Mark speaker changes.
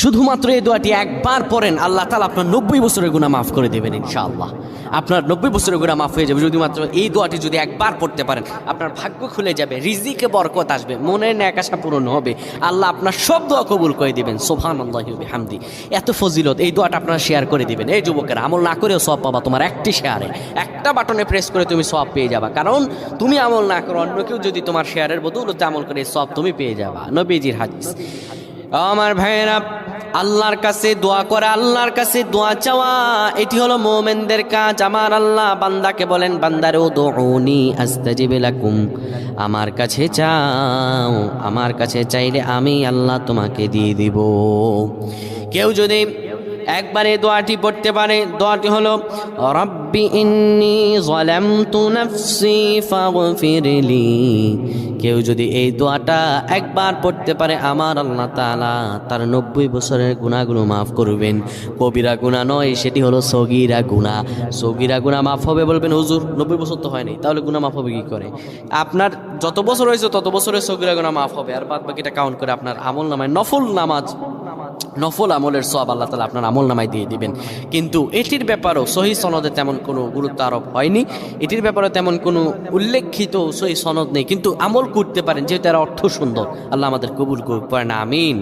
Speaker 1: শুধুমাত্র এই দোয়াটি একবার পড়েন, আল্লাহ তাআলা আপনার 90 বছরের গুনাহ মাফ করে দেবেন ইনশাআল্লাহ। আপনার 90 বছরের গুনাহ মাফ হয়ে যাবে যদি মাত্র এই দোয়াটি যদি একবার পড়তে পারেন। আপনার ভাগ্য খুলে যাবে, রিজিকে বরকত আসবে, মনের ন্যাক আশা পূরণ হবে, আল্লাহ আপনার সব দোয়া কবুল করে দিবেন। সুবহানাল্লাহি ওয়া বিহামদি। এত ফজিলত, এই দোয়াটা আপনারা শেয়ার করে দিবেন। এই যুবকেরা, আমল না করেও সওয়াব পাবা। তোমার একটি শেয়ারে, একটা বাটনে প্রেস করে তুমি সওয়াব পেয়ে যাবা। কারণ তুমি আমল না করো, অন্য কেউ যদি তোমার শেয়ারের বদৌলতে আমল করে, সওয়াব তুমি পেয়ে যাবা। নবীজির হাদিস। আমার ভাইয়েরা, আল্লাহর কাছে দোয়া করা, আল্লাহর কাছে দোয়া চাওয়া, এটি হলো মুমিনদের কাজ। আমার আল্লাহ বান্দাকে বলেন, বান্দারে উদউনি আস্তাজিব লাকুম, আমার কাছে চাও, আমার কাছে চাইলে আমি আল্লাহ তোমাকে দিয়ে দিব। কেউ যদি একবারে দোয়াটি পড়তে পারে, দোয়াটি হলো রব্বি ইন্নী যালামতু নাফসি ফাগফিরলি। কেউ যদি এই দোয়াটা একবার পড়তে পারে, আমার আল্লাহ তাআলা তার 90 বছরের গুনাহগুলো মাফ করবেন। কবিরা গুনাহ নয়, সেটি হলো সগীরা গুনাহ। সগীরা গুনাহ মাফ হবে। বলবেন হুজুর 90 বছর তো হয়নি, তাহলে গুনাহ মাফ হবে কি করে? আপনার যত বছর হয়েছে তত বছরের সগীরা গুনাহ মাফ হবে, আর বাদ বাকিটা কাউন্ট করে আপনার আমল নামায় নফল নামাজ, নফল আমলের সওয়াব আল্লাহ তাআলা আপনার আমল নামায় দিয়ে দিবেন। কিন্তু এটির ব্যাপারেও সহিহ সনদে তেমন কোনো গুরুত্ব আরোপ হয়নি, এটির ব্যাপারে তেমন কোনো উল্লেখিত সহিহ সনদ নেই। কিন্তু আমল করতে পারেন, যেহেতু এর অর্থ সুন্দর। আল্লাহ আমাদের কবুল করুন, আমিন।